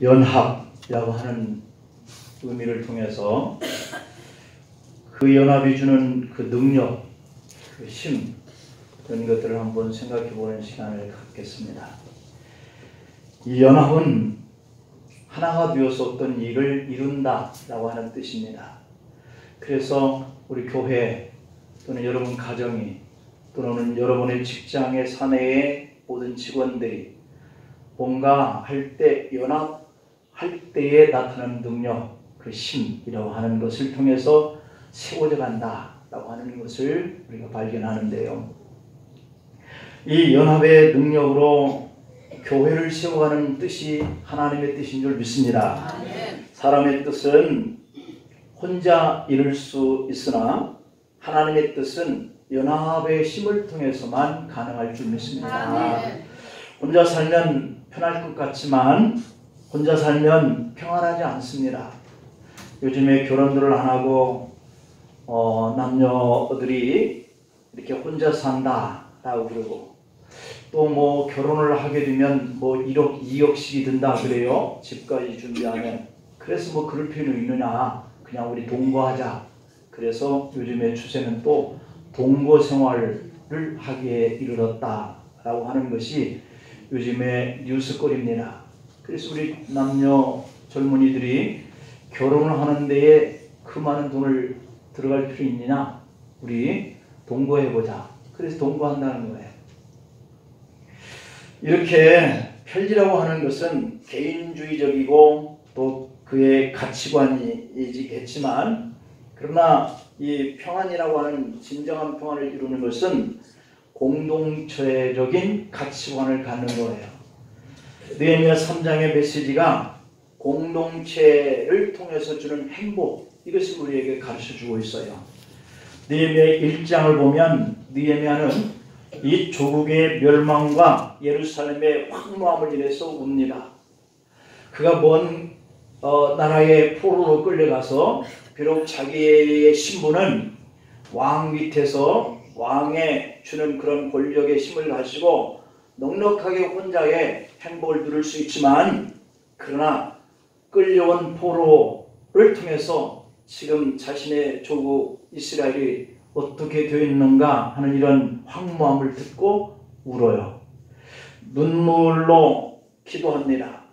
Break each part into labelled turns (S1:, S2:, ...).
S1: 연합이라고 하는 의미를 통해서 그 연합이 주는 그 능력, 그 힘, 그런 것들을 한번 생각해 보는 시간을 갖겠습니다. 이 연합은 하나가 되어서 어떤 일을 이룬다라고 하는 뜻입니다. 그래서 우리 교회 또는 여러분 가정이 또는 여러분의 직장의 사내의 모든 직원들이 뭔가 할 때 연합할 때에 나타나는 능력, 그 힘이라고 하는 것을 통해서 세워져 간다라고 하는 것을 우리가 발견하는데요. 이 연합의 능력으로 교회를 세워가는 뜻이 하나님의 뜻인 줄 믿습니다. 사람의 뜻은 혼자 이룰 수 있으나 하나님의 뜻은 연합의 힘을 통해서만 가능할 줄 믿습니다. 혼자 살면 편할 것 같지만 혼자 살면 평안하지 않습니다. 요즘에 결혼들을 안 하고 남녀들이 이렇게 혼자 산다라고 그러고 또 뭐 결혼을 하게 되면 뭐 1억, 2억씩이 든다 그래요. 집까지 준비하면. 그래서 뭐 그럴 필요 있느냐. 그냥 우리 동거하자. 그래서 요즘에 추세는 또 동거 생활을 하기에 이르렀다라고 하는 것이 요즘의 뉴스거리입니다. 그래서 우리 남녀 젊은이들이 결혼을 하는 데에 그 많은 돈을 들어갈 필요 있느냐? 우리 동거해보자. 그래서 동거한다는 거예요. 이렇게 편리라고 하는 것은 개인주의적이고 또 그의 가치관이겠지만 그러나 이 평안이라고 하는 진정한 평안을 이루는 것은 공동체적인 가치관을 갖는 거예요. 느헤미야 3장의 메시지가 공동체를 통해서 주는 행복, 이것을 우리에게 가르쳐주고 있어요. 느헤미야 1장을 보면 느헤미야는 이 조국의 멸망과 예루살렘의 황무함을 인해서 웁니다. 그가 먼 나라의 포로로 끌려가서 비록 자기의 신분은 왕 밑에서 왕의 주는 그런 권력의 힘을 가지고 넉넉하게 혼자의 행복을 누릴 수 있지만 그러나 끌려온 포로를 통해서 지금 자신의 조국 이스라엘이 어떻게 되어 있는가 하는 이런 황무함을 듣고 울어요. 눈물로 기도합니다.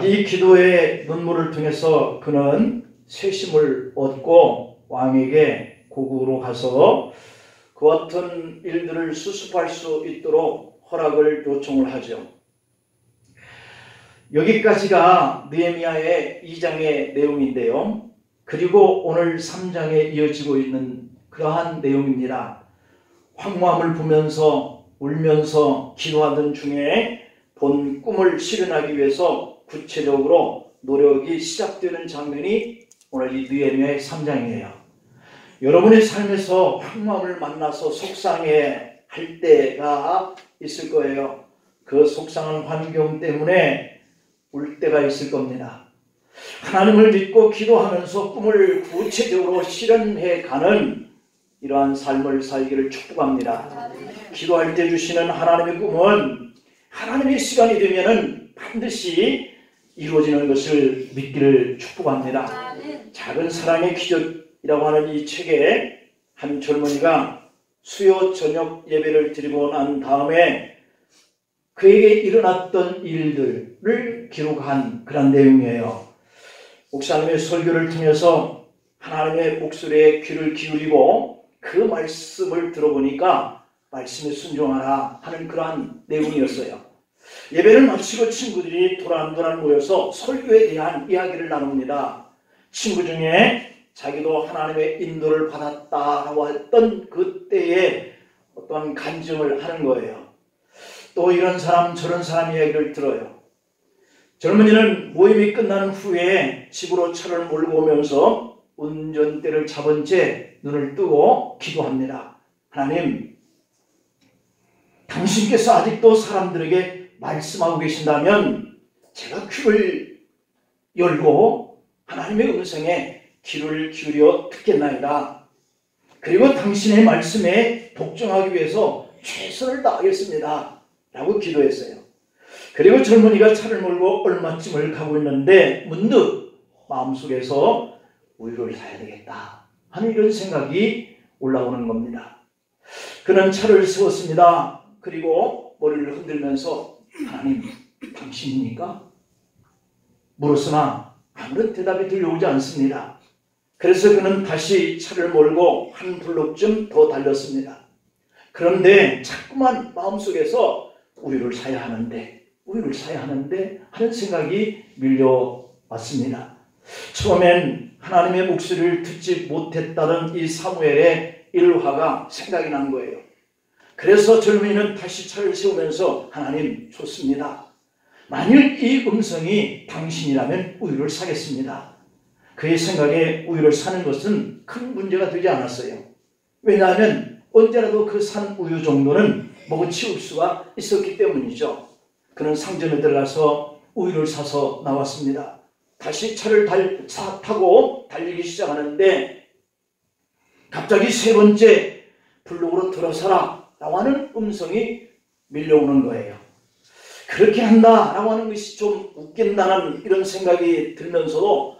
S1: 이 기도의 눈물을 통해서 그는 세심을 얻고 왕에게 고국으로 가서 그 같은 일들을 수습할 수 있도록 허락을 요청을 하죠. 여기까지가 느헤미야의 2장의 내용인데요. 그리고 오늘 3장에 이어지고 있는 그러한 내용입니다. 황무함을 보면서 울면서 기도하던 중에 본 꿈을 실현하기 위해서 구체적으로 노력이 시작되는 장면이 오늘 이 느헤미야의 3장이에요. 여러분의 삶에서 황무함을 만나서 속상해 할 때가 있을 거예요. 그 속상한 환경 때문에 울 때가 있을 겁니다. 하나님을 믿고 기도하면서 꿈을 구체적으로 실현해가는 이러한 삶을 살기를 축복합니다. 기도할 때 주시는 하나님의 꿈은 하나님의 시간이 되면은 반드시 이루어지는 것을 믿기를 축복합니다. 작은 사랑의 기적이라고 하는 이 책에 한 젊은이가 수요 저녁 예배를 드리고 난 다음에 그에게 일어났던 일들을 기록한 그런 내용이에요. 목사님의 설교를 통해서 하나님의 목소리에 귀를 기울이고 그 말씀을 들어보니까 말씀에 순종하라 하는 그러한 내용이었어요. 예배를 마치고 친구들이 도란도란 모여서 설교에 대한 이야기를 나눕니다. 친구 중에 자기도 하나님의 인도를 받았다라고 했던 그때의 어떠한 간증을 하는 거예요. 또 이런 사람 저런 사람 이야기를 들어요. 젊은이는 모임이 끝난 후에 집으로 차를 몰고 오면서 운전대를 잡은 채 눈을 뜨고 기도합니다. 하나님, 당신께서 아직도 사람들에게 말씀하고 계신다면 제가 귀를 열고 하나님의 음성에 귀를 기울여 듣겠나이다. 그리고 당신의 말씀에 복종하기 위해서 최선을 다하겠습니다. 라고 기도했어요. 그리고 젊은이가 차를 몰고 얼마쯤을 가고 있는데 문득 마음속에서 우유를 사야 되겠다 하는 이런 생각이 올라오는 겁니다. 그는 차를 세웠습니다. 그리고 머리를 흔들면서 하나님, 당신입니까? 물었으나 아무런 대답이 들려오지 않습니다. 그래서 그는 다시 차를 몰고 한 블록쯤 더 달렸습니다. 그런데 자꾸만 마음속에서 우유를 사야 하는데 하는 생각이 밀려왔습니다. 처음엔 하나님의 목소리를 듣지 못했다는 이 사무엘의 일화가 생각이 난 거예요. 그래서 젊은이는 다시 차를 세우면서 하나님, 좋습니다. 만일 이 음성이 당신이라면 우유를 사겠습니다. 그의 생각에 우유를 사는 것은 큰 문제가 되지 않았어요. 왜냐하면 언제라도 그 산 우유 정도는 먹어치울 수가 있었기 때문이죠. 그는 상점에 들어가서 우유를 사서 나왔습니다. 다시 차를 타고 달리기 시작하는데 갑자기 세 번째 블록으로 들어서라 라고 하는 음성이 밀려오는 거예요. 그렇게 한다라고 하는 것이 좀 웃긴다는 이런 생각이 들면서도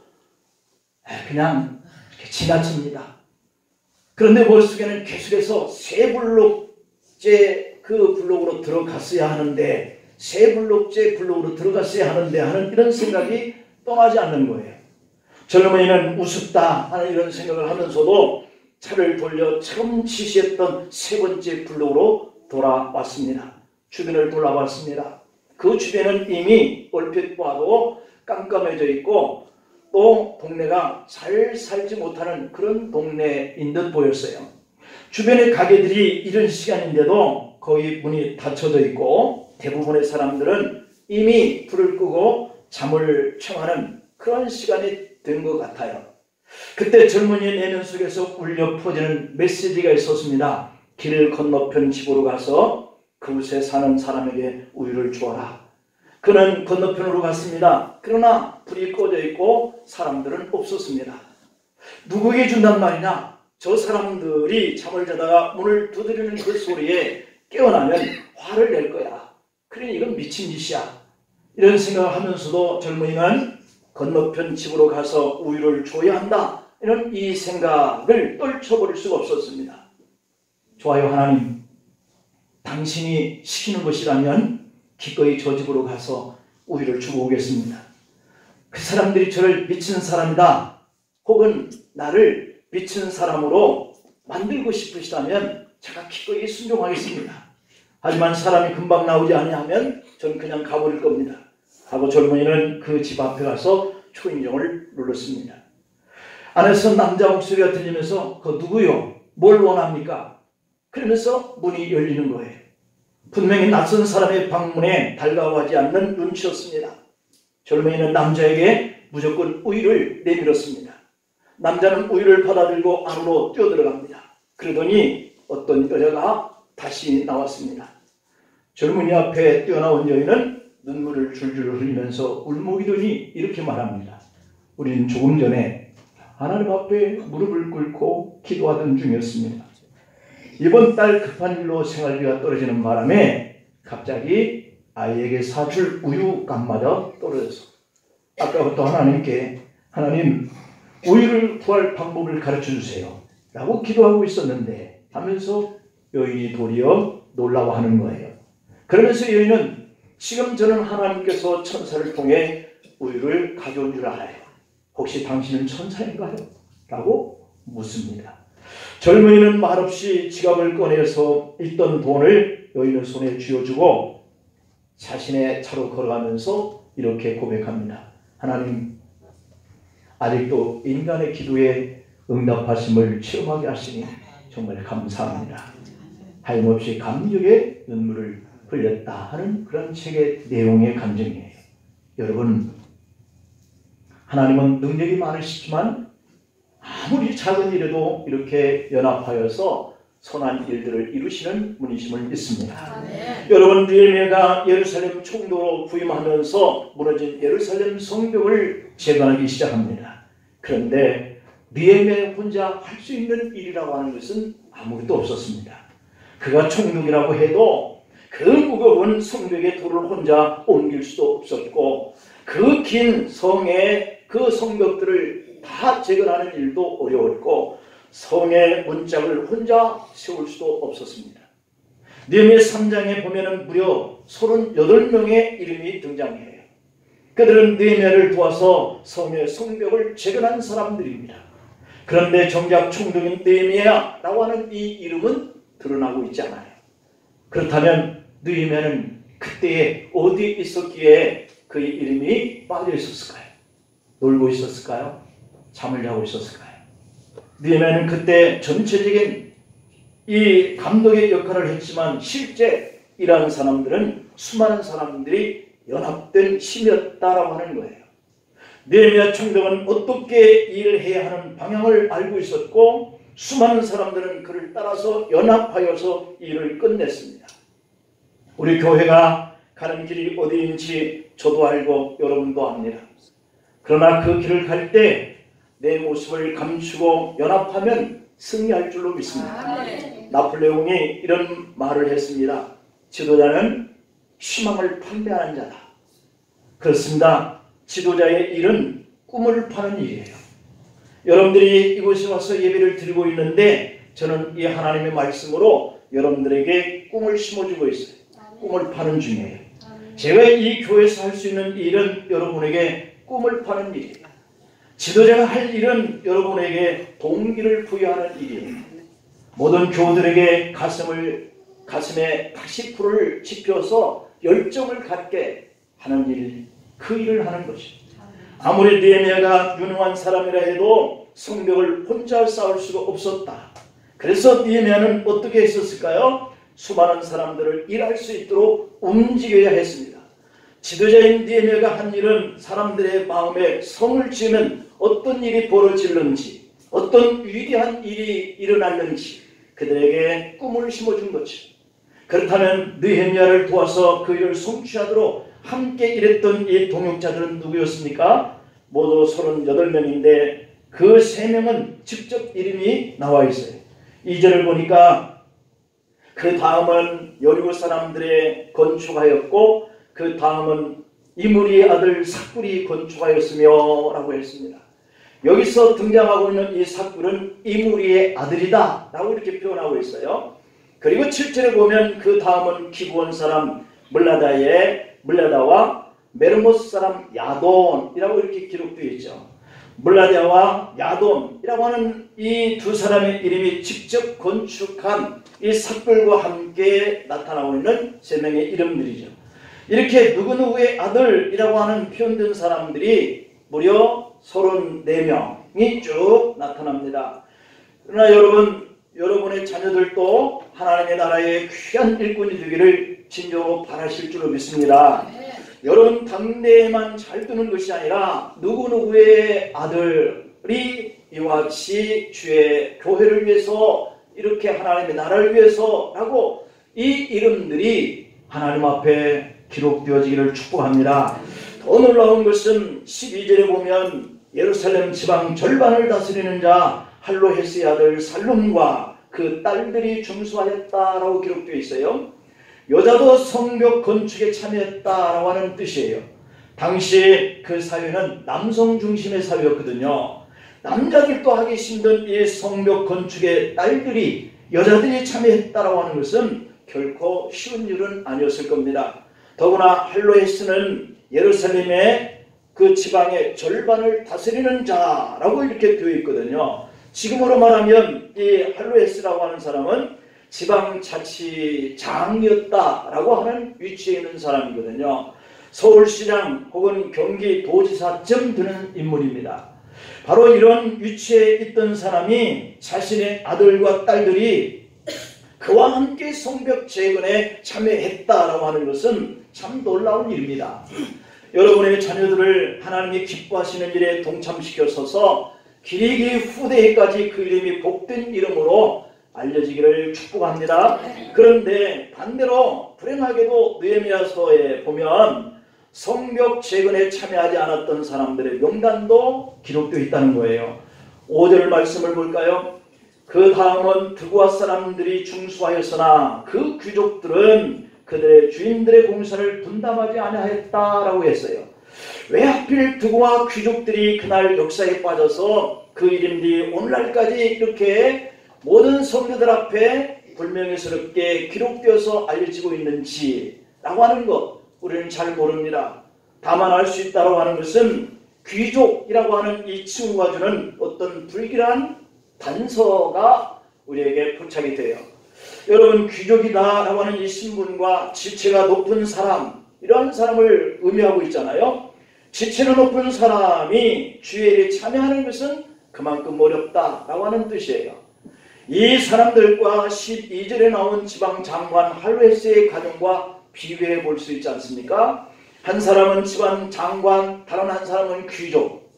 S1: 그냥 이렇게 지나칩니다. 그런데 머릿속에는 계속해서 세 블록째 그 블록으로 들어갔어야 하는데 세 블록째 블록으로 들어갔어야 하는데 하는 이런 생각이 떠나지 않는 거예요. 젊은이는 우습다 하는 이런 생각을 하면서도 차를 돌려 처음 지시했던 세 번째 블록으로 돌아왔습니다. 주변을 돌아봤습니다. 그 주변은 이미 얼핏 봐도 깜깜해져 있고 또 동네가 잘 살지 못하는 그런 동네인 듯 보였어요. 주변의 가게들이 이런 시간인데도 거의 문이 닫혀져 있고 대부분의 사람들은 이미 불을 끄고 잠을 청하는 그런 시간이 된 것 같아요. 그때 젊은이의 내면 속에서 울려 퍼지는 메시지가 있었습니다. 길 건너편 집으로 가서 그곳에 사는 사람에게 우유를 주어라. 그는 건너편으로 갔습니다. 그러나 불이 꺼져 있고 사람들은 없었습니다. 누구에게 준단 말이냐? 저 사람들이 잠을 자다가 문을 두드리는 그 소리에 깨어나면 화를 낼 거야. 그러니 이건 미친 짓이야. 이런 생각을 하면서도 젊은이는 건너편 집으로 가서 우유를 줘야 한다. 이런 이 생각을 떨쳐버릴 수가 없었습니다. 좋아요, 하나님. 당신이 시키는 것이라면 기꺼이 저 집으로 가서 우유를 주고 오겠습니다. 그 사람들이 저를 미친 사람이다 혹은 나를 미친 사람으로 만들고 싶으시다면 제가 기꺼이 순종하겠습니다. 하지만 사람이 금방 나오지 아니하면 저는 그냥 가버릴 겁니다. 하고 젊은이는 그 집 앞에 가서 초인종을 눌렀습니다. 안에서 남자 목소리가 들리면서 그 누구요? 뭘 원합니까? 그러면서 문이 열리는 거예요. 분명히 낯선 사람의 방문에 달가워하지 않는 눈치였습니다. 젊은이는 남자에게 무조건 우유를 내밀었습니다. 남자는 우유를 받아들고 안으로 뛰어들어갑니다. 그러더니 어떤 여자가 다시 나왔습니다. 젊은이 앞에 뛰어나온 여인은 눈물을 줄줄 흘리면서 울먹이더니 이렇게 말합니다. 우리는 조금 전에 하나님 앞에 무릎을 꿇고 기도하던 중이었습니다. 이번 달 급한 일로 생활비가 떨어지는 바람에 갑자기 아이에게 사줄 우유값마저 떨어져서 아까부터 하나님께 하나님 우유를 구할 방법을 가르쳐 주세요 라고 기도하고 있었는데 하면서 여인이 도리어 놀라워하는 거예요. 그러면서 여인은 지금 저는 하나님께서 천사를 통해 우유를 가져온 줄 알아요. 혹시 당신은 천사인가요? 라고 묻습니다. 젊은이는 말없이 지갑을 꺼내서 있던 돈을 여인의 손에 쥐어주고 자신의 차로 걸어가면서 이렇게 고백합니다. 하나님, 아직도 인간의 기도에 응답하심을 체험하게 하시니 정말 감사합니다. 하염없이 감격의 눈물을 흘렸다 하는 그런 책의 내용의 감정이에요. 여러분, 하나님은 능력이 많으시지만 아무리 작은 일에도 이렇게 연합하여서 선한 일들을 이루시는 분이심을 믿습니다. 여러분, 느헤미야가 예루살렘 총독으로 부임하면서 무너진 예루살렘 성벽을 재건하기 시작합니다. 그런데 느헤미야 혼자 할 수 있는 일이라고 하는 것은 아무것도 없었습니다. 그가 총독이라고 해도 그 무거운 성벽의 돌을 혼자 옮길 수도 없었고 그 긴 성의 그 성벽들을 다 재건하는 일도 어려웠고 성의 문짝을 혼자 세울 수도 없었습니다. 느헤미야 3장에 보면은 무려 38명의 이름이 등장해요. 그들은 느헤미야를 도와서 성의 성벽을 재건한 사람들입니다. 그런데 정작 총독인 느헤미야라고 하는 이 이름은 드러나고 있지 않아요. 그렇다면 느헤미야는 그때에 어디 있었기에 그의 이름이 빠져 있었을까요? 놀고 있었을까요? 잠을 자고 있었을까요? 느헤미야는 그때 전체적인 이 감독의 역할을 했지만 실제 일하는 사람들은 수많은 사람들이 연합된 힘이었다라고 하는 거예요. 느헤미야 총독은 어떻게 일을 해야 하는 방향을 알고 있었고 수많은 사람들은 그를 따라서 연합하여서 일을 끝냈습니다. 우리 교회가 가는 길이 어디인지 저도 알고 여러분도 압니다. 그러나 그 길을 갈 때 내 모습을 감추고 연합하면 승리할 줄로 믿습니다. 나폴레옹이 이런 말을 했습니다. 지도자는 희망을 판매하는 자다. 그렇습니다. 지도자의 일은 꿈을 파는 일이에요. 여러분들이 이곳에 와서 예배를 드리고 있는데 저는 이 하나님의 말씀으로 여러분들에게 꿈을 심어주고 있어요. 꿈을 파는 중이에요. 제가 이 교회에서 할 수 있는 일은 여러분에게 꿈을 파는 일이에요. 지도자가 할 일은 여러분에게 동기를 부여하는 일이에요. 모든 교우들에게 가슴에 80%를 지펴서 열정을 갖게 하는 일, 그 일을 하는 것이죠. 아무리 느헤미야가 유능한 사람이라 해도 성벽을 혼자 쌓을 수가 없었다. 그래서 느헤미야는 어떻게 했었을까요? 수많은 사람들을 일할 수 있도록 움직여야 했습니다. 지도자인 느헤미야가 한 일은 사람들의 마음에 성을 지으면 어떤 일이 벌어질는지, 어떤 위대한 일이 일어날는지 그들에게 꿈을 심어준 거죠. 그렇다면 느헤미야를 도와서 그 일을 성취하도록 함께 일했던 이 동역자들은 누구였습니까? 모두 38명인데 그 3명은 직접 이름이 나와 있어요. 2절을 보니까 그 다음은 여리고 사람들의 건축하였고 그 다음은 이므리의 아들 삭굴이 건축하였으며 라고 했습니다. 여기서 등장하고 있는 이 삭굴은 이므리의 아들이다 라고 이렇게 표현하고 있어요. 그리고 7절에 보면 그 다음은 기브온 사람 물라다와 메르모스 사람 야돈이라고 이렇게 기록되어 있죠. 물라다와 야돈이라고 하는 이 두 사람의 이름이 직접 건축한 이 삭굴과 함께 나타나고 있는 3명의 이름들이죠. 이렇게 누구누구의 아들이라고 하는 표현된 사람들이 무려 34명이 쭉 나타납니다. 그러나 여러분의 자녀들도 하나님의 나라의 귀한 일꾼이 되기를 진정으로 바라실 줄로 믿습니다. 여러분 당대에만 잘 두는 것이 아니라 누구누구의 아들이 이와 같이 주의 교회를 위해서 이렇게 하나님의 나라를 위해서라고 이 이름들이 하나님 앞에 기록되어지기를 축복합니다. 더 놀라운 것은 12절에 보면 예루살렘 지방 절반을 다스리는 자 할로헤스의 아들 살룸과 그 딸들이 중수하였다라고 기록되어 있어요. 여자도 성벽 건축에 참여했다라고 하는 뜻이에요. 당시 그 사회는 남성 중심의 사회였거든요. 남자들도 하기 힘든 이 성벽 건축의 딸들이 여자들이 참여했다라고 하는 것은 결코 쉬운 일은 아니었을 겁니다. 더구나 할로헤스는 예루살렘의 그 지방의 절반을 다스리는 자라고 이렇게 되어 있거든요. 지금으로 말하면 이 할로헤스라고 하는 사람은 지방자치장이었다라고 하는 위치에 있는 사람이거든요. 서울시장 혹은 경기도지사쯤 되는 인물입니다. 바로 이런 위치에 있던 사람이 자신의 아들과 딸들이 그와 함께 성벽 재건에 참여했다라고 하는 것은 참 놀라운 일입니다. 여러분의 자녀들을 하나님이 기뻐하시는 일에 동참시켜서서 길이기 후대에까지 그 이름이 복된 이름으로 알려지기를 축복합니다. 그런데 반대로 불행하게도 느헤미야서에 보면 성벽 재건에 참여하지 않았던 사람들의 명단도 기록되어 있다는 거예요. 5절 말씀을 볼까요? 그 다음은 드고아 사람들이 중수하였으나 그 귀족들은 그들의 주인들의 공사를 분담하지 아니하였다라고 했어요. 왜 하필 두고와 귀족들이 그날 역사에 빠져서 그 이름들이 오늘날까지 이렇게 모든 성도들 앞에 불명예스럽게 기록되어서 알려지고 있는지 라고 하는 것 우리는 잘 모릅니다. 다만 알 수 있다고 하는 것은 귀족이라고 하는 이 칭호가 주는 어떤 불길한 단서가 우리에게 포착이 돼요. 여러분, 귀족이다라고 하는 이 신분과 지체가 높은 사람, 이런 사람을 의미하고 있잖아요. 지체가 높은 사람이 주의 일에 참여하는 것은 그만큼 어렵다라고 하는 뜻이에요. 이 사람들과 12절에 나온 지방 장관 할로헤스의 가정과 비교해 볼 수 있지 않습니까? 한 사람은 지방 장관, 다른 한 사람은 귀족.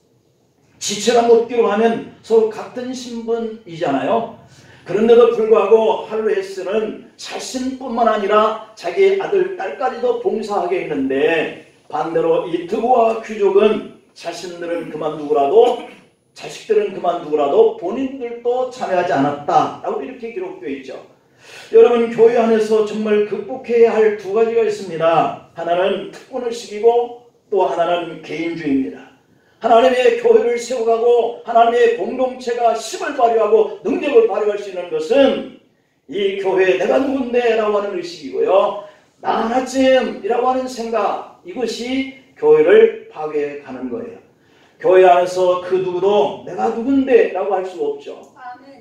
S1: 지체가 높기로 하면 서로 같은 신분이잖아요. 그런데도 불구하고 할로헤스는 자신뿐만 아니라 자기 아들, 딸까지도 봉사하게 했는데, 반대로 이 드고와 귀족은 자신들은 그만두고라도, 자식들은 그만두고라도 본인들도 참여하지 않았다라고 이렇게 기록되어 있죠. 여러분, 교회 안에서 정말 극복해야 할 두 가지가 있습니다. 하나는 특권의식이고 또 하나는 개인주의입니다. 하나님의 교회를 세워가고 하나님의 공동체가 힘을 발휘하고 능력을 발휘할 수 있는 것은 이 교회에 내가 누군데 라고 하는 의식이고요, 나 하나쯤이라고 하는 생각, 이것이 교회를 파괴가는 거예요. 교회 안에서 그 누구도 내가 누군데 라고 할 수 없죠.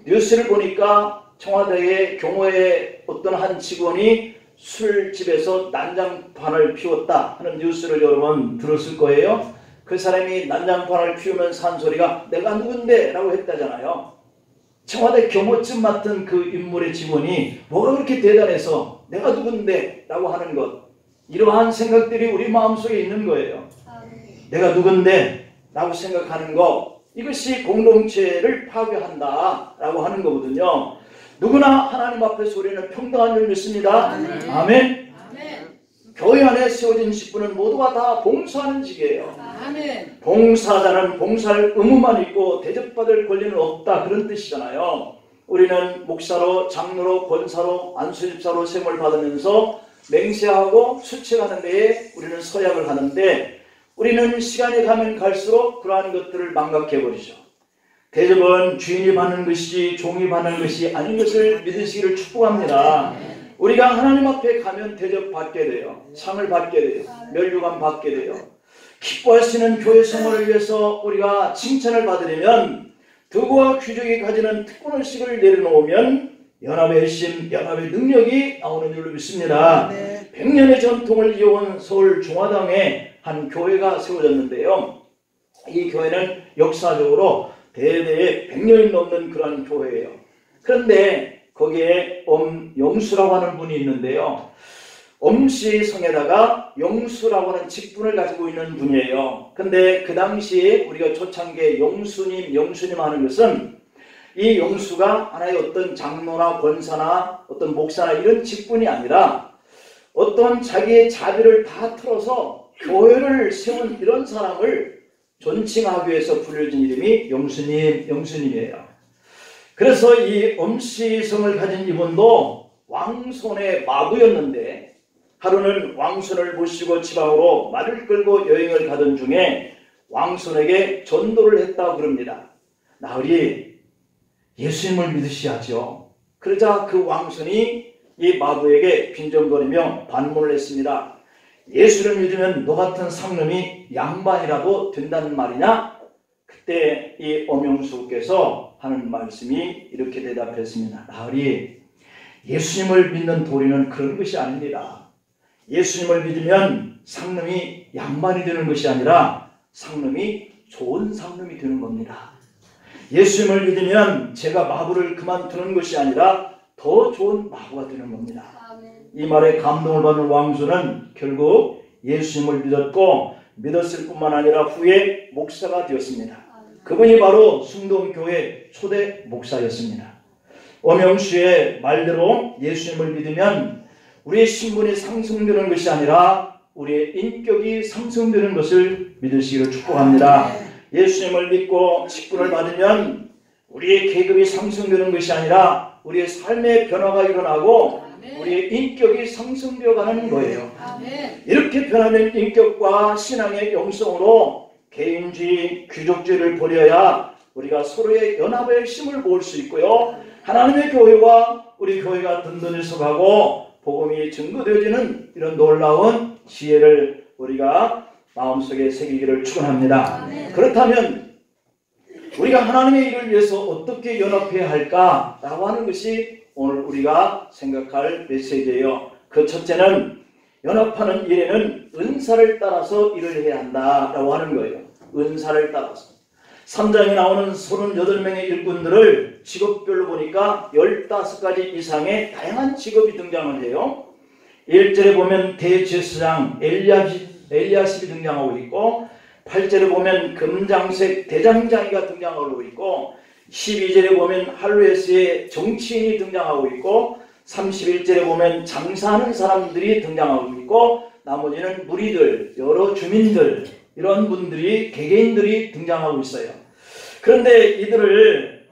S1: 뉴스를 보니까 청와대의 경호의 어떤 한 직원이 술집에서 난장판을 피웠다 하는 뉴스를 여러분 들었을 거예요. 그 사람이 난장판을 피우면서 한 소리가 내가 누군데 라고 했다잖아요. 청와대 경호증 맡은 그 인물의 직원이 뭐가 그렇게 대단해서 내가 누군데 라고 하는 것, 이러한 생각들이 우리 마음속에 있는 거예요. 내가 누군데 라고 생각하는 것, 이것이 공동체를 파괴한다 라고 하는 거거든요. 누구나 하나님 앞에서 우리는 평등한 줄 믿습니다. 아멘. 아멘. 교회 안에 세워진 직분은 모두가 다 봉사하는 직이에요. 아멘. 봉사자는 봉사할 의무만 있고 대접받을 권리는 없다, 그런 뜻이잖아요. 우리는 목사로, 장로로, 권사로, 안수집사로 세움을 받으면서 맹세하고 수책하는 데에 우리는 서약을 하는데, 우리는 시간이 가면 갈수록 그러한 것들을 망각해버리죠. 대접은 주인이 받는 것이지 종이 받는 것이 아닌 것을 믿으시기를 축복합니다. 우리가 하나님 앞에 가면 대접받게 돼요. 상을 받게 돼요. 면류관 받게 돼요. 기뻐하시는 교회 생활을 위해서 우리가 칭찬을 받으려면 드고와 귀족이 가지는 특권의식을 내려놓으면 연합의 핵심, 연합의 능력이 나오는 줄로 믿습니다. 100년의 전통을 이어온 서울 중화당에 한 교회가 세워졌는데요. 이 교회는 역사적으로 대대에 100년이 넘는 그런 교회예요. 그런데 거기에 엄영수라고 하는 분이 있는데요. 엄씨 성에다가 영수라고 하는 직분을 가지고 있는 분이에요. 근데 그 당시에 우리가 초창기에 영수님 하는 것은 이 영수가 하나의 어떤 장로나 권사나 어떤 목사나 이런 직분이 아니라 어떤 자기의 자비를 다 털어서 교회를 세운 이런 사람을 존칭하기 위해서 불려진 이름이 영수님이에요. 그래서 이 엄씨성을 가진 이분도 왕손의 마부였는데, 하루는 왕손을 모시고 지방으로 말을 끌고 여행을 가던 중에 왕손에게 전도를 했다고 그럽니다. 나으리, 예수님을 믿으셔야죠. 그러자 그 왕손이 이 마부에게 빈정거리며 반문을 했습니다. 예수를 믿으면 너 같은 상놈이 양반이라도 된다는 말이냐? 그때 이 엄영수께서 하는 말씀이 이렇게 대답했습니다. 나으리, 예수님을 믿는 도리는 그런 것이 아닙니다. 예수님을 믿으면 상놈이 양반이 되는 것이 아니라 상놈이 좋은 상놈이 되는 겁니다. 예수님을 믿으면 제가 마부를 그만두는 것이 아니라 더 좋은 마부가 되는 겁니다. 이 말에 감동을 받은 왕수는 결국 예수님을 믿었고, 믿었을 뿐만 아니라 후에 목사가 되었습니다. 그분이 바로 숭동교회 초대 목사였습니다. 엄영수의 말대로 예수님을 믿으면 우리의 신분이 상승되는 것이 아니라 우리의 인격이 상승되는 것을 믿으시기를 축복합니다. 예수님을 믿고 직분을 받으면 우리의 계급이 상승되는 것이 아니라 우리의 삶의 변화가 일어나고 우리의 인격이 상승되어 가는 거예요. 이렇게 변하는 인격과 신앙의 영성으로 개인주의, 귀족주의를 버려야 우리가 서로의 연합의 힘을 모을 수 있고요. 하나님의 교회와 우리 교회가 든든히 서가고 복음이 증거되어지는 이런 놀라운 지혜를 우리가 마음속에 새기기를 축원합니다. 그렇다면 우리가 하나님의 일을 위해서 어떻게 연합해야 할까라고 하는 것이 오늘 우리가 생각할 메시지예요. 그 첫째는 연합하는 일에는 은사를 따라서 일을 해야 한다라고 하는 거예요. 은사를 따라서. 3장에 나오는 38명의 일꾼들을 직업별로 보니까 15가지 이상의 다양한 직업이 등장을 해요. 1절에 보면 대제사장 엘리야십이 등장하고 있고, 8절에 보면 금장색 대장장이가 등장하고 있고, 12절에 보면 할루에스의 정치인이 등장하고 있고, 31절에 보면 장사하는 사람들이 등장하고 있고, 나머지는 무리들, 여러 주민들, 이런 분들이, 개개인들이 등장하고 있어요. 그런데 이들을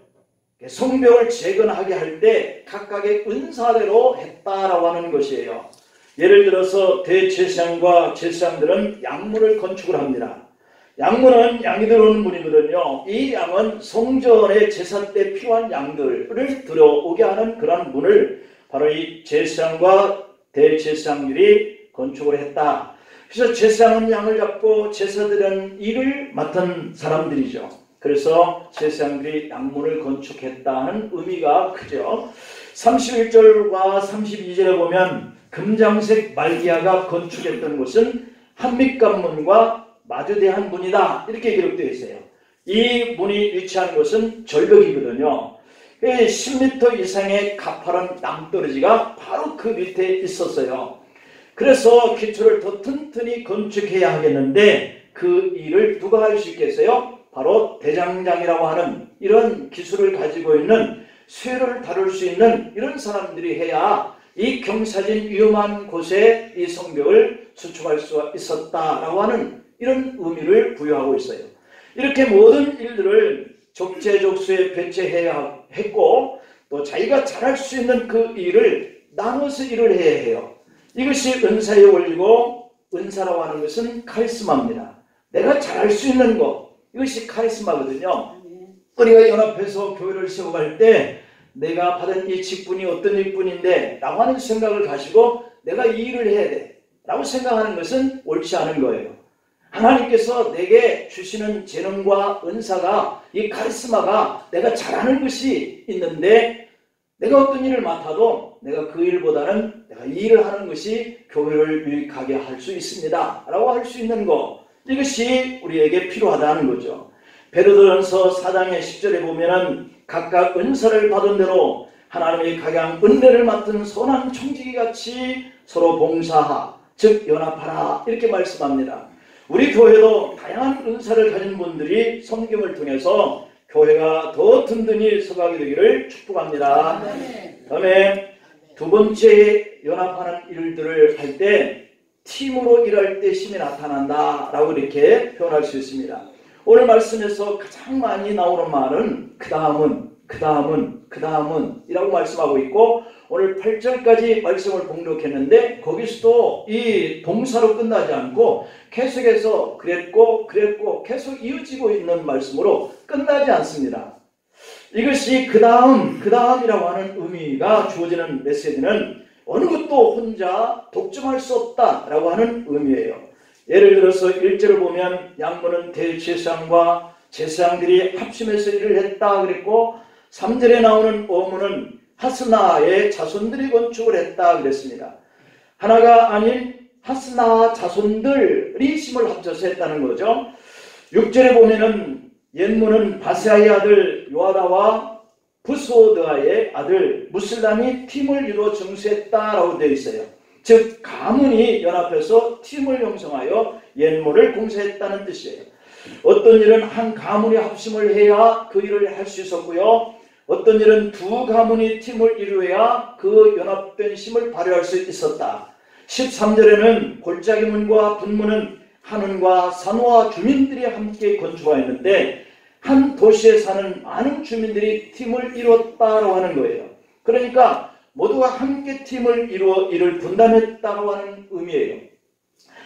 S1: 성벽을 재건하게 할 때 각각의 은사대로 했다라고 하는 것이에요. 예를 들어서 대제사장과 제사장들은 양문을 건축을 합니다. 양문은 양이 들어오는 문이거든요. 이 양은 성전의 제사 때 필요한 양들을 들어오게 하는 그런 문을 바로 이 제사장과 대제사장들이 건축을 했다. 그래서 제사장은 양을 잡고 제사드리는 일을 맡은 사람들이죠. 그래서 제사장들이 양문을 건축했다는 의미가 크죠. 31절과 32절에 보면 금장색 말기야가 건축했던 곳은 한밑관문과 마주대한 문이다, 이렇게 기록되어 있어요. 이 문이 위치한 곳은 절벽이거든요. 10m 이상의 가파른 낭떠러지가 바로 그 밑에 있었어요. 그래서 기초를 더 튼튼히 건축해야 하겠는데 그 일을 누가 할 수 있겠어요? 바로 대장장이라고 하는 이런 기술을 가지고 있는 쇠를 다룰 수 있는 이런 사람들이 해야 이 경사진 위험한 곳에 이 성벽을 수축할 수 있었다라고 하는 이런 의미를 부여하고 있어요. 이렇게 모든 일들을 적재적소에 배치해야 했고, 또 자기가 잘할 수 있는 그 일을 나눠서 일을 해야 해요. 이것이 은사의 원리고, 은사라고 하는 것은 카리스마입니다. 내가 잘할 수 있는 것, 이것이 카리스마거든요. 우리가 연합해서 교회를 세워갈 때 내가 받은 이 직분이 어떤 직분인데 라고 하는 생각을 가지고 내가 이 일을 해야 돼 라고 생각하는 것은 옳지 않은 거예요. 하나님께서 내게 주시는 재능과 은사가, 이 카리스마가 내가 잘하는 것이 있는데 내가 어떤 일을 맡아도 내가 그 일보다는 내가 이 일을 하는 것이 교회를 유익하게 할 수 있습니다 라고 할 수 있는 것, 이것이 우리에게 필요하다는 거죠. 베드로전서 4장의 10절에 보면은 각각 은사를 받은 대로 하나님의 각양 은혜를 맡은 선한 청지기같이 서로 봉사하, 즉 연합하라, 이렇게 말씀합니다. 우리 교회도 다양한 은사를 가진 분들이 섬김을 통해서 교회가 더 든든히 서가게 되기를 축복합니다. 다음에 두 번째 연합하는 일들을 할 때 팀으로 일할 때 힘이 나타난다 라고 이렇게 표현할 수 있습니다. 오늘 말씀에서 가장 많이 나오는 말은 그 다음은 이라고 말씀하고 있고, 오늘 8절까지 말씀을 봉독했는데 거기서도 이 동사로 끝나지 않고 계속해서 그랬고 계속 이어지고 있는 말씀으로 끝나지 않습니다. 이것이 그 다음이라고 하는 의미가 주어지는 메시지는 어느 것도 혼자 독점할 수 없다라고 하는 의미예요. 예를 들어서 1절을 보면 양문은 대제사장과 제사장들이 합심해서 일을 했다 그랬고, 3절에 나오는 어문은 하스나의 자손들이 건축을 했다 그랬습니다. 하나가 아닌 하스나 자손들이 힘을 합쳐서 했다는 거죠. 6절에 보면은 옛문은 바세아의 아들 요아다와 부소드아의 아들 무슬람이 팀을 이루어 정수했다라고 되어 있어요. 즉 가문이 연합해서 팀을 형성하여 옛문을 공사했다는 뜻이에요. 어떤 일은 한 가문이 합심을 해야 그 일을 할 수 있었고요, 어떤 일은 두 가문이 팀을 이루어야 그 연합된 힘을 발휘할 수 있었다. 13절에는 골짜기문과 분문은 한원과 산호와 주민들이 함께 건축하였는데 한 도시에 사는 많은 주민들이 팀을 이뤘다고 하는 거예요. 그러니까 모두가 함께 팀을 이루어 이를 분담했다고 하는 의미예요.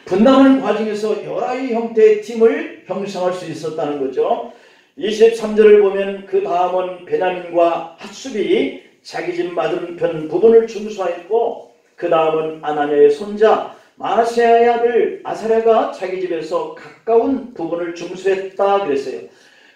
S1: 분담하는 과정에서 여러 가지 형태의 팀을 형성할 수 있었다는 거죠. 23절을 보면 그 다음은 베냐민과 핫숲이 자기 집 맞은편 부분을 중수하였고, 그 다음은 아나니아의 손자 마세야의 아들 아사랴가 자기 집에서 가까운 부분을 중수했다 그랬어요.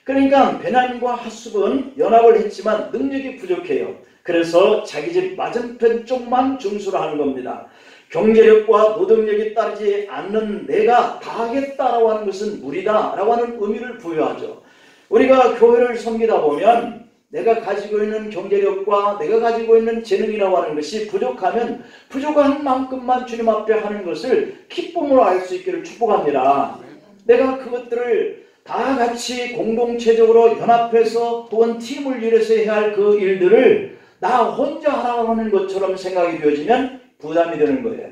S1: 그러니까 베냐민과 핫숲은 연합을 했지만 능력이 부족해요. 그래서 자기 집 맞은편 쪽만 중수를 하는 겁니다. 경제력과 노동력이 따르지 않는 내가 다 하겠다라고 하는 것은 무리다 라고 하는 의미를 부여하죠. 우리가 교회를 섬기다 보면 내가 가지고 있는 경제력과 내가 가지고 있는 재능이라고 하는 것이 부족하면 부족한 만큼만 주님 앞에 하는 것을 기쁨으로 알 수 있기를 축복합니다. 내가 그것들을 다 같이 공동체적으로 연합해서 또는 팀을 이뤄서 해야 할 그 일들을 나 혼자 하라고 하는 것처럼 생각이 되어지면 부담이 되는 거예요.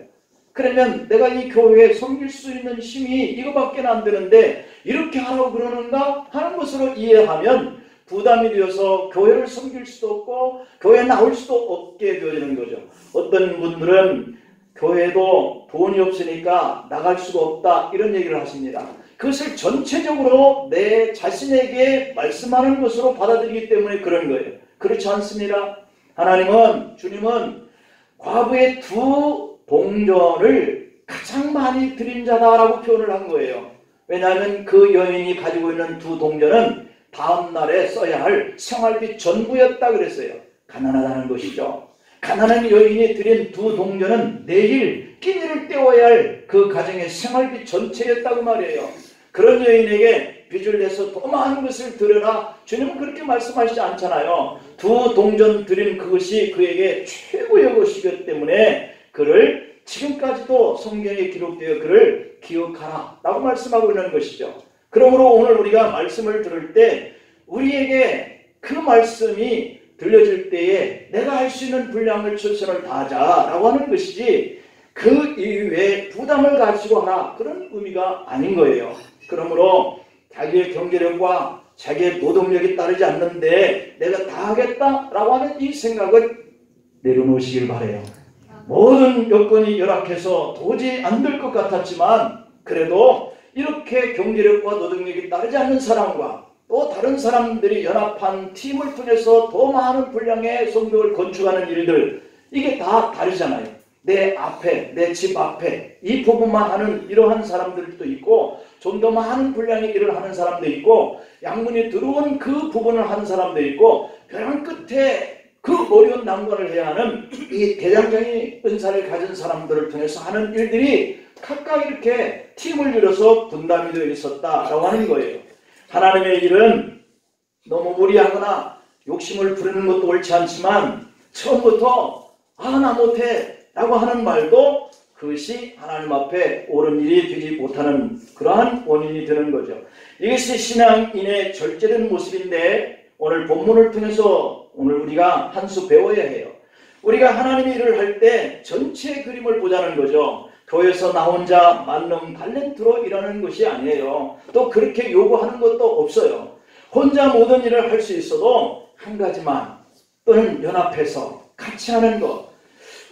S1: 그러면 내가 이 교회에 섬길 수 있는 힘이 이거밖에 안 되는데 이렇게 하라고 그러는가 하는 것으로 이해하면 부담이 되어서 교회를 섬길 수도 없고 교회에 나올 수도 없게 되어지는 거죠. 어떤 분들은 교회도 돈이 없으니까 나갈 수가 없다 이런 얘기를 하십니다. 그것을 전체적으로 내 자신에게 말씀하는 것으로 받아들이기 때문에 그런 거예요. 그렇지 않습니다. 하나님은, 주님은 과부의 두 동전을 가장 많이 드린 자다라고 표현을 한 거예요. 왜냐하면 그 여인이 가지고 있는 두 동전은 다음 날에 써야 할 생활비 전부였다 그랬어요. 가난하다는 것이죠. 가난한 여인이 드린 두 동전은 내일 끼니를 때워야 할 그 가정의 생활비 전체였다고 말이에요. 그런 여인에게 빚을 내서 더 많은 것을 드려라. 주님은 그렇게 말씀하시지 않잖아요. 두 동전 드린 그것이 그에게 최고의 것이기 때문에 그를 지금까지도 성경에 기록되어 그를 기억하라 라고 말씀하고 있는 것이죠. 그러므로 오늘 우리가 말씀을 들을 때 우리에게 그 말씀이 들려질 때에 내가 할 수 있는 분량을 최선을 다하자라고 하는 것이지 그 이외에 부담을 가지고 하라 그런 의미가 아닌 거예요. 그러므로 자기의 경제력과 자기의 노동력이 따르지 않는데 내가 다 하겠다라고 하는 이 생각을 내려놓으시길 바라요. 모든 여건이 열악해서 도저히 안 될 것 같았지만 그래도 이렇게 경제력과 노동력이 따르지 않는 사람과 또 다른 사람들이 연합한 팀을 통해서 더 많은 분량의 성벽을 건축하는 일들 이게 다 다르잖아요. 내 앞에, 내 집 앞에 이 부분만 하는 이러한 사람들도 있고 좀 더 많은 분량의 일을 하는 사람도 있고 양문이 들어온 그 부분을 하는 사람도 있고 벼랑 끝에 그 어려운 난관을 해야 하는 이 대장장이 은사를 가진 사람들을 통해서 하는 일들이 각각 이렇게 팀을 이뤄서 분담이 되어 있었다라고 하는 거예요. 하나님의 일은 너무 무리하거나 욕심을 부리는 것도 옳지 않지만 처음부터 나 못해 라고 하는 말도 그것이 하나님 앞에 옳은 일이 되지 못하는 그러한 원인이 되는 거죠. 이것이 신앙인의 절제된 모습인데 오늘 본문을 통해서 오늘 우리가 한 수 배워야 해요. 우리가 하나님의 일을 할 때 전체 그림을 보자는 거죠. 교회에서 나 혼자 만능 탤런트로 일하는 것이 아니에요. 또 그렇게 요구하는 것도 없어요. 혼자 모든 일을 할 수 있어도 한 가지만 또는 연합해서 같이 하는 것.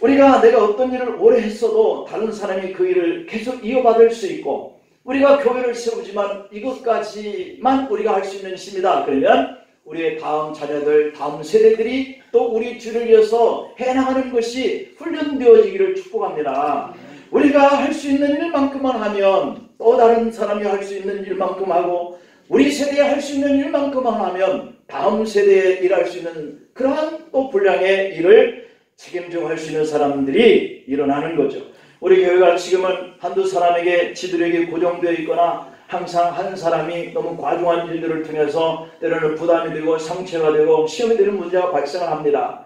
S1: 우리가 내가 어떤 일을 오래 했어도 다른 사람이 그 일을 계속 이어받을 수 있고 우리가 교회를 세우지만 이것까지만 우리가 할 수 있는 힘이다. 그러면 우리의 다음 자녀들, 다음 세대들이 또 우리 뒤를 이어서 해나가는 것이 훈련되어지기를 축복합니다. 우리가 할 수 있는 일만큼만 하면 또 다른 사람이 할 수 있는 일만큼 하고 우리 세대에 할 수 있는 일만큼만 하면 다음 세대에 일할 수 있는 그러한 또 분량의 일을 책임지고 할 수 있는 사람들이 일어나는 거죠. 우리 교회가 지금은 한두 사람에게 지도력이 고정되어 있거나 항상 한 사람이 너무 과중한 일들을 통해서 때로는 부담이 되고 상처가 되고 시험이 되는 문제가 발생을 합니다.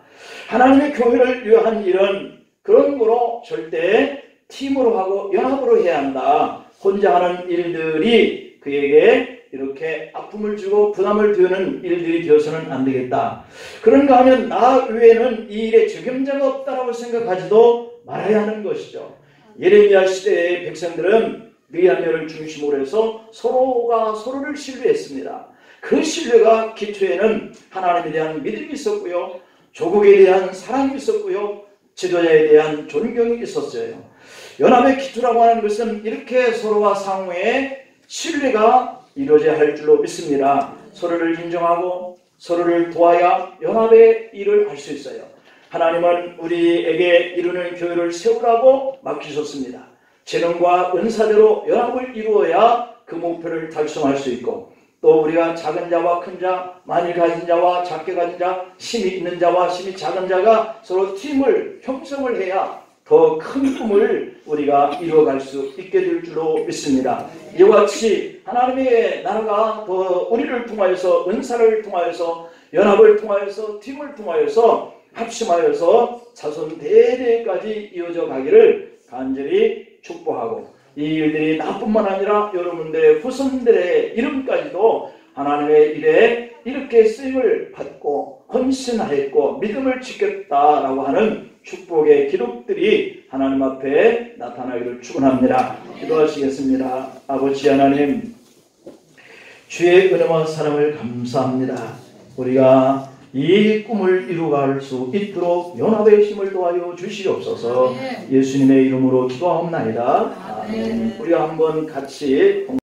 S1: 하나님의 교회를 위한 일은 그런 거로 절대 팀으로 하고 연합으로 해야 한다. 혼자 하는 일들이 그에게 이렇게 아픔을 주고 부담을 드는 일들이 되어서는 안 되겠다. 그런가 하면 나 외에는 이 일에 적임자가 없다라고 생각하지도 말아야 하는 것이죠. 예레미야 시대의 백성들은 느헤미야를 중심으로 해서 서로가 서로를 신뢰했습니다. 그 신뢰가 기초에는 하나님에 대한 믿음이 있었고요. 조국에 대한 사랑이 있었고요. 지도자에 대한 존경이 있었어요. 연합의 기초라고 하는 것은 이렇게 서로와 상호의 신뢰가 이루어져야 할 줄로 믿습니다. 서로를 인정하고 서로를 도와야 연합의 일을 할 수 있어요. 하나님은 우리에게 이루는 교회를 세우라고 맡기셨습니다. 재능과 은사대로 연합을 이루어야 그 목표를 달성할 수 있고, 또 우리가 작은 자와 큰 자, 많이 가진 자와 작게 가진 자, 힘이 있는 자와 힘이 작은 자가 서로 팀을 형성을 해야 더 큰 꿈을 우리가 이루어갈 수 있게 될 줄로 믿습니다. 이와 같이 하나님의 나라가 더 우리를 통하여서, 은사를 통하여서, 연합을 통하여서, 팀을 통하여서, 합심하여서 자손 대대까지 이어져 가기를 간절히 축복하고, 이 일들이 나뿐만 아니라 여러분들의 후손들의 이름까지도 하나님의 일에 이렇게 쓰임을 받고 헌신하였고 믿음을 지켰다라고 하는 축복의 기록들이 하나님 앞에 나타나기를 축원합니다. 기도하시겠습니다. 아버지 하나님, 주의 은혜와 사랑을 감사합니다. 우리가 이 꿈을 이루어갈 수 있도록 연합의 힘을 도와여 주시옵소서. 예수님의 이름으로 기도하옵나이다. 아멘. 우리가 한번 같이